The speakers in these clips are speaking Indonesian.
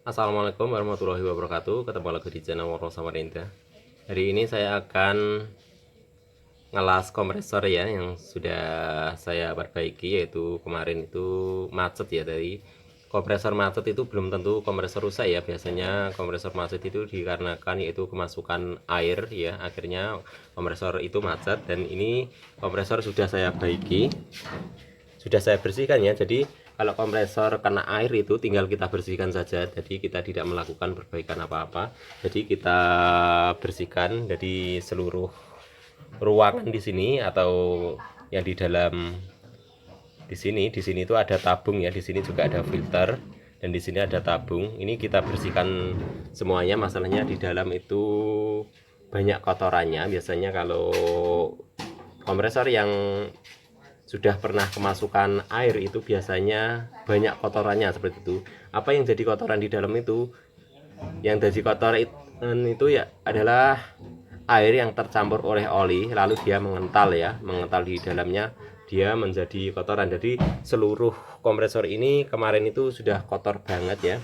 Assalamualaikum warahmatullahi wabarakatuh. Ketemu lagi di channel Warno Samarinda. Hari ini saya akan ngelas kompresor ya, yang sudah saya perbaiki, yaitu kemarin itu macet ya. Dari kompresor macet itu belum tentu kompresor rusak ya. Biasanya kompresor macet itu dikarenakan yaitu kemasukan air ya, akhirnya kompresor itu macet. Dan ini kompresor sudah saya perbaiki, sudah saya bersihkan ya. Jadi kalau kompresor kena air itu tinggal kita bersihkan saja, jadi kita tidak melakukan perbaikan apa-apa. Jadi kita bersihkan dari seluruh ruangan di sini, atau yang di dalam di sini itu ada tabung ya, di sini juga ada filter, dan di sini ada tabung. Ini kita bersihkan semuanya. Masalahnya di dalam itu banyak kotorannya. Biasanya kalau kompresor yang sudah pernah kemasukan air itu biasanya banyak kotorannya seperti itu. Apa yang jadi kotoran di dalam itu? Yang jadi kotoran itu ya adalah air yang tercampur oleh oli, lalu dia mengental ya, mengental di dalamnya, dia menjadi kotoran. Jadi seluruh kompresor ini kemarin itu sudah kotor banget ya.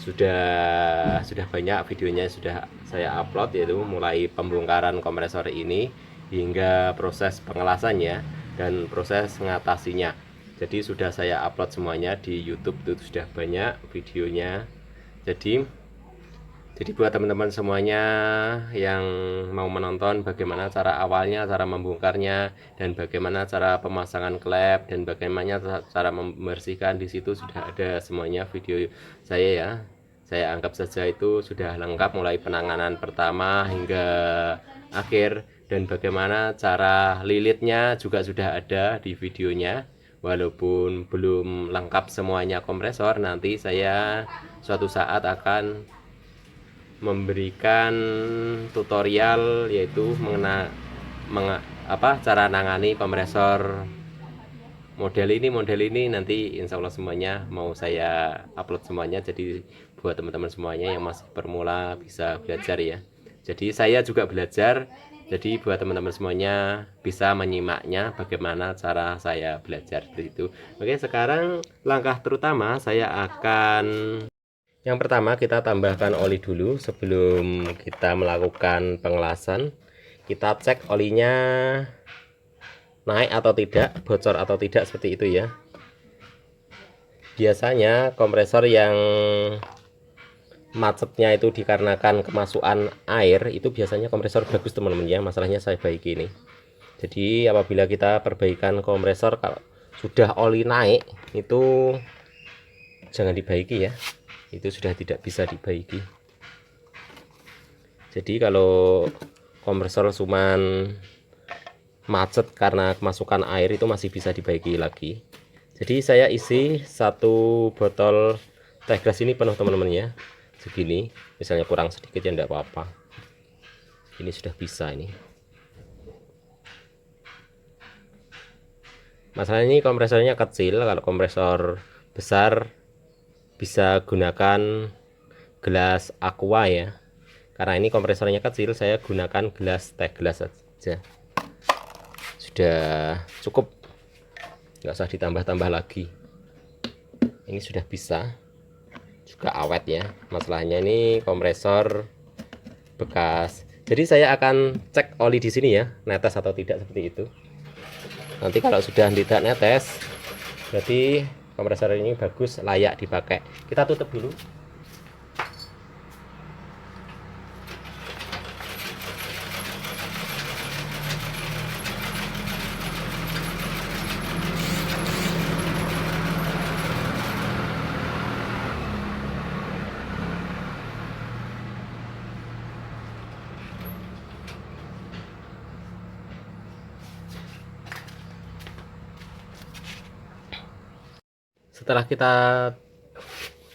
Sudah banyak videonya sudah saya upload, yaitu mulai pembongkaran kompresor ini hingga proses pengelasannya dan proses mengatasinya. Jadi sudah saya upload semuanya di YouTube, itu sudah banyak videonya. Jadi buat teman-teman semuanya yang mau menonton bagaimana cara awalnya, cara membongkarnya, dan bagaimana cara pemasangan klep, dan bagaimana cara membersihkan, di situ sudah ada semuanya video saya ya. Saya anggap saja itu sudah lengkap, mulai penanganan pertama hingga akhir, dan bagaimana cara lilitnya juga sudah ada di videonya. Walaupun belum lengkap semuanya kompresor, nanti saya suatu saat akan memberikan tutorial, yaitu cara nangani kompresor model ini nanti insya Allah semuanya mau saya upload semuanya. Jadi buat teman-teman semuanya yang masih permula bisa belajar ya. Jadi saya juga belajar, jadi buat teman-teman semuanya bisa menyimaknya bagaimana cara saya belajar itu. Oke, sekarang langkah terutama saya akan, yang pertama kita tambahkan oli dulu sebelum kita melakukan pengelasan. Kita cek olinya naik atau tidak, bocor atau tidak, seperti itu ya. Biasanya kompresor yang macetnya itu dikarenakan kemasukan air, itu biasanya kompresor bagus teman-teman ya. Masalahnya saya baiki ini. Jadi apabila kita perbaikan kompresor kalau sudah oli naik, itu jangan dibaiki ya. Itu sudah tidak bisa dibaiki. Jadi kalau kompresor cuman macet karena kemasukan air, itu masih bisa dibaiki lagi. Jadi saya isi satu botol teh gelas ini penuh teman-teman ya, segini. Misalnya kurang sedikit ya enggak apa-apa. Ini sudah bisa ini. Masalahnya ini kompresornya kecil. Kalau kompresor besar bisa gunakan gelas aqua ya. Karena ini kompresornya kecil, saya gunakan gelas teh gelas saja. Sudah cukup, nggak usah ditambah-tambah lagi. Ini sudah bisa, juga awet ya. Masalahnya ini kompresor bekas. Jadi saya akan cek oli di sini ya, netes atau tidak, seperti itu. Nanti kalau sudah tidak netes, berarti kompresor ini bagus, layak dipakai. Kita tutup dulu. Setelah kita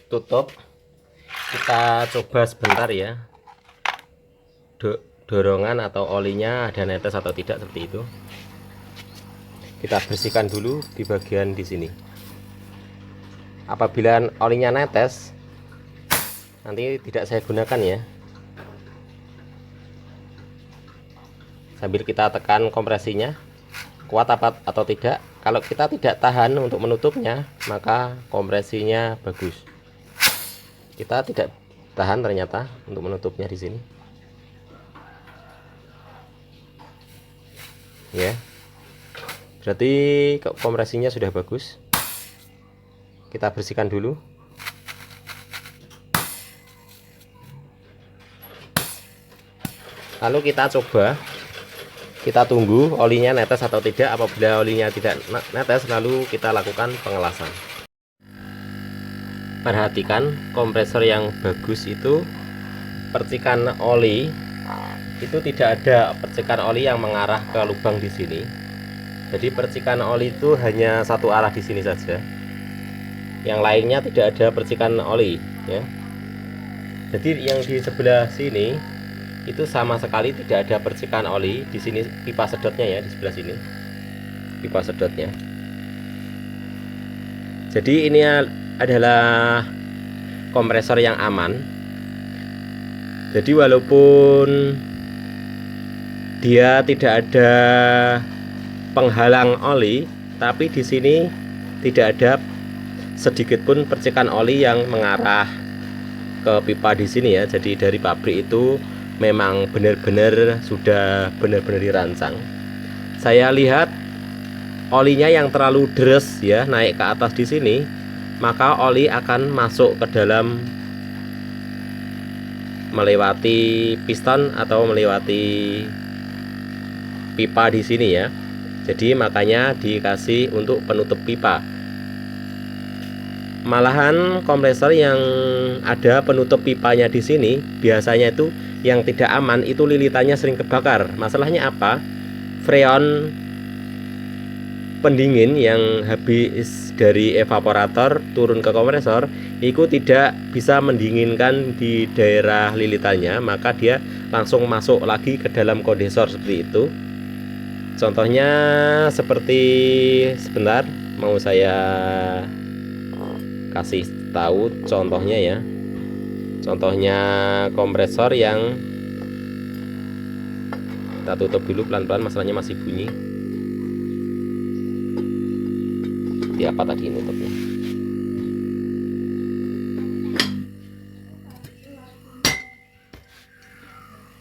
tutup, kita coba sebentar ya, dorongan atau olinya ada netes atau tidak, seperti itu. Kita bersihkan dulu di bagian di sini. Apabila olinya netes, nanti tidak saya gunakan ya. Sambil kita tekan kompresinya, kuat apa atau tidak. Kalau kita tidak tahan untuk menutupnya, maka kompresinya bagus. kita tidak tahan ternyata untuk menutupnya di sini. Ya. Berarti kompresinya sudah bagus. Kita bersihkan dulu. Lalu kita coba, kita tunggu olinya netes atau tidak. Apabila olinya tidak netes, lalu kita lakukan pengelasan. Perhatikan kompresor yang bagus itu percikan oli itu tidak ada percikan oli yang mengarah ke lubang di sini. Jadi percikan oli itu hanya satu arah di sini saja. Yang lainnya tidak ada percikan oli, ya. Jadi yang di sebelah sini itu sama sekali tidak ada percikan oli. Di sini pipa sedotnya ya, di sebelah sini pipa sedotnya. Jadi ini adalah kompresor yang aman. Jadi walaupun dia tidak ada penghalang oli, tapi di sini tidak ada sedikit pun percikan oli yang mengarah ke pipa di sini ya. Jadi dari pabrik itu memang benar-benar sudah benar-benar dirancang. Saya lihat olinya yang terlalu deres ya, naik ke atas di sini, maka oli akan masuk ke dalam melewati piston atau melewati pipa di sini ya. Jadi makanya dikasih untuk penutup pipa. Malahan kompresor yang ada penutup pipanya di sini biasanya itu yang tidak aman itu lilitannya sering kebakar. Masalahnya apa? Freon pendingin yang habis dari evaporator turun ke kompresor itu tidak bisa mendinginkan di daerah lilitannya, maka dia langsung masuk lagi ke dalam kondensor seperti itu. Contohnya seperti, sebentar mau saya kasih tahu contohnya ya. Contohnya kompresor yang kita tutup dulu pelan-pelan, masalahnya masih bunyi. Di apa tadi nutupnya?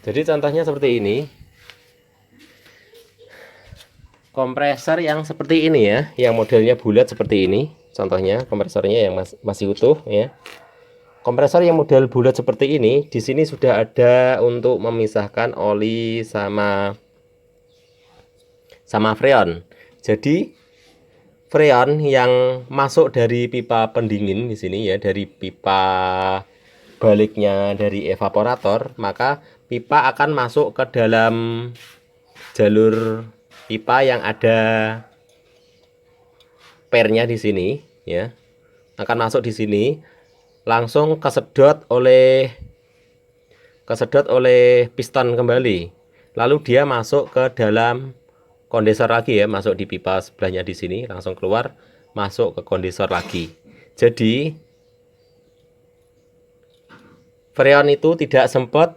Jadi contohnya seperti ini. Kompresor yang seperti ini ya, yang modelnya bulat seperti ini. Contohnya kompresornya yang masih utuh ya. Kompresor yang model bulat seperti ini, di sini sudah ada untuk memisahkan oli sama freon. Jadi freon yang masuk dari pipa pendingin di sini ya, dari pipa baliknya dari evaporator, maka pipa akan masuk ke dalam jalur pipa yang ada pernya di sini ya. Akan masuk di sini, langsung kesedot oleh piston kembali. Lalu dia masuk ke dalam kondensor lagi ya, masuk di pipa sebelahnya di sini, langsung keluar, masuk ke kondensor lagi. Jadi freon itu tidak sempat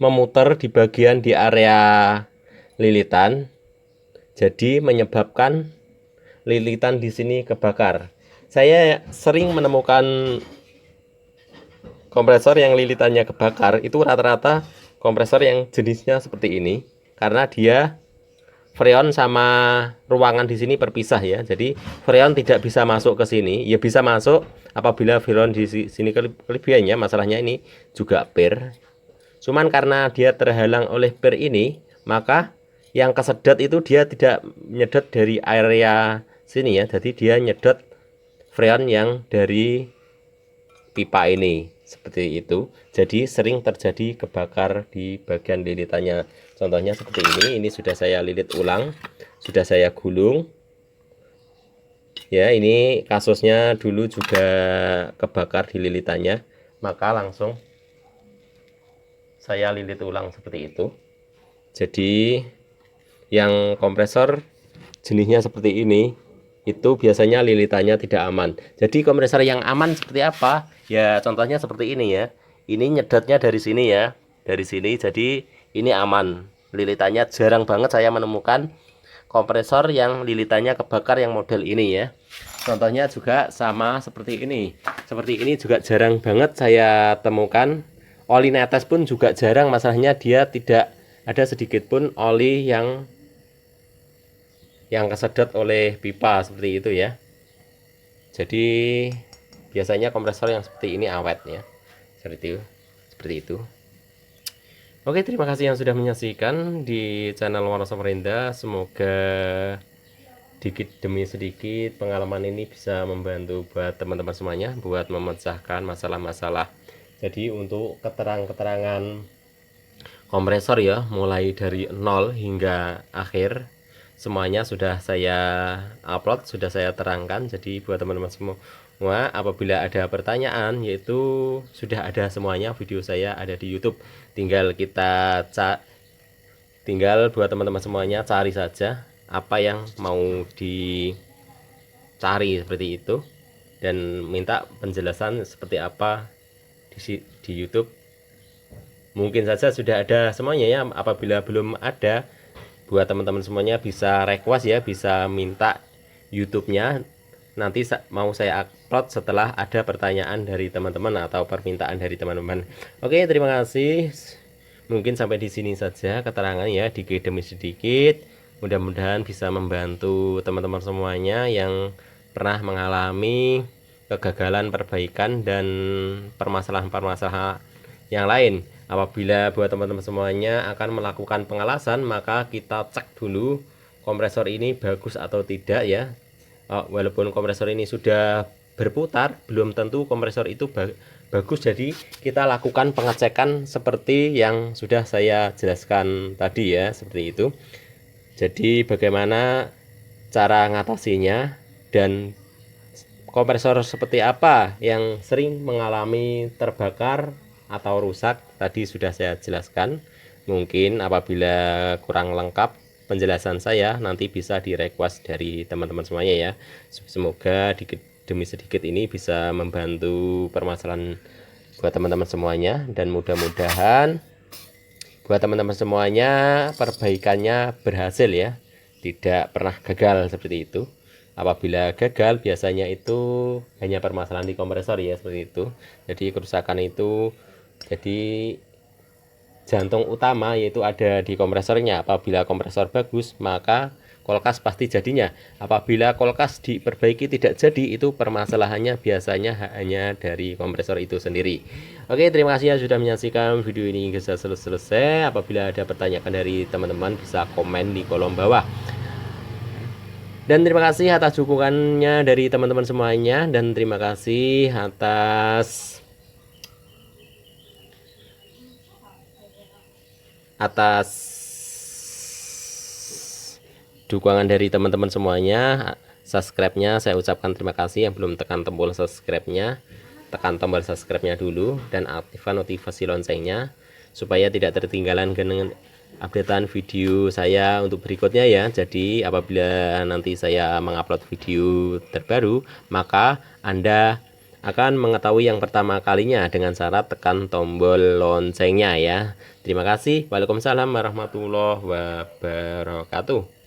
memutar di bagian di area lilitan, jadi menyebabkan lilitan di sini kebakar. Saya sering menemukan kompresor yang lilitannya kebakar, itu rata-rata kompresor yang jenisnya seperti ini, karena dia freon sama ruangan di sini berpisah ya. Jadi freon tidak bisa masuk ke sini. Ya bisa masuk apabila freon di sini kelebihannya, masalahnya ini juga per. Cuman karena dia terhalang oleh per ini, maka yang kesedot itu dia tidak nyedot dari area sini ya. Jadi dia nyedot freon yang dari pipa ini, seperti itu. Jadi sering terjadi kebakar di bagian lilitannya. Contohnya seperti ini sudah saya lilit ulang, sudah saya gulung ya. Ini kasusnya dulu juga kebakar di lilitannya, maka langsung saya lilit ulang seperti itu. Jadi yang kompresor jenisnya seperti ini itu biasanya lilitannya tidak aman. Jadi kompresor yang aman seperti apa? Ya contohnya seperti ini ya. Ini nyedotnya dari sini ya, dari sini. Jadi ini aman. Lilitannya jarang banget saya menemukan kompresor yang lilitannya kebakar yang model ini ya. Contohnya juga sama seperti ini. Seperti ini juga jarang banget saya temukan. Oli netes pun juga jarang, masalahnya dia tidak ada sedikit pun oli yang kesedot oleh pipa seperti itu ya. Jadi biasanya kompresor yang seperti ini awet ya. Seperti itu. Oke, terima kasih yang sudah menyaksikan di channel Waro Samarinda. Semoga sedikit demi sedikit pengalaman ini bisa membantu buat teman-teman semuanya buat memecahkan masalah-masalah. Jadi untuk keterangan kompresor ya, mulai dari nol hingga akhir semuanya sudah saya upload, sudah saya terangkan. Jadi buat teman-teman semua, apabila ada pertanyaan, yaitu sudah ada semuanya, video saya ada di YouTube. Tinggal buat teman-teman semuanya cari saja apa yang mau dicari seperti itu, dan minta penjelasan seperti apa di YouTube. Mungkin saja sudah ada semuanya ya. Apabila belum ada, buat teman-teman semuanya bisa request ya, bisa minta YouTube-nya. Nanti mau saya upload setelah ada pertanyaan dari teman-teman atau permintaan dari teman-teman. Oke, terima kasih. Mungkin sampai di sini saja keterangan ya, dikit demi sedikit. Mudah-mudahan bisa membantu teman-teman semuanya yang pernah mengalami kegagalan perbaikan dan permasalahan-permasalahan yang lain. Apabila buat teman-teman semuanya akan melakukan pengelasan, maka kita cek dulu kompresor ini bagus atau tidak ya. Walaupun kompresor ini sudah berputar, belum tentu kompresor itu bagus. Jadi kita lakukan pengecekan seperti yang sudah saya jelaskan tadi ya, seperti itu. Jadi bagaimana cara ngatasinya dan kompresor seperti apa yang sering mengalami terbakar atau rusak tadi sudah saya jelaskan. Mungkin apabila kurang lengkap penjelasan saya, nanti bisa di request dari teman-teman semuanya ya. Semoga dikit demi sedikit ini bisa membantu permasalahan buat teman-teman semuanya, dan mudah-mudahan buat teman-teman semuanya perbaikannya berhasil ya, tidak pernah gagal seperti itu. Apabila gagal biasanya itu hanya permasalahan di kompresor ya, seperti itu. Jadi kerusakan itu jadi jantung utama yaitu ada di kompresornya. Apabila kompresor bagus, maka kulkas pasti jadinya. Apabila kulkas diperbaiki tidak jadi, itu permasalahannya biasanya hanya dari kompresor itu sendiri. Oke, terima kasih ya sudah menyaksikan video ini hingga selesai. Apabila ada pertanyaan dari teman-teman bisa komen di kolom bawah. Dan terima kasih atas dukungannya dari teman-teman semuanya, dan terima kasih atas dukungan dari teman-teman semuanya. Subscribe-nya saya ucapkan terima kasih. Yang belum tekan tombol subscribe-nya, tekan tombol subscribe-nya dulu dan aktifkan notifikasi loncengnya supaya tidak tertinggalan dengan updatean video saya untuk berikutnya ya. Jadi apabila nanti saya mengupload video terbaru, maka Anda akan mengetahui yang pertama kalinya dengan cara tekan tombol loncengnya ya. Terima kasih. Waalaikumsalam warahmatullahi wabarakatuh.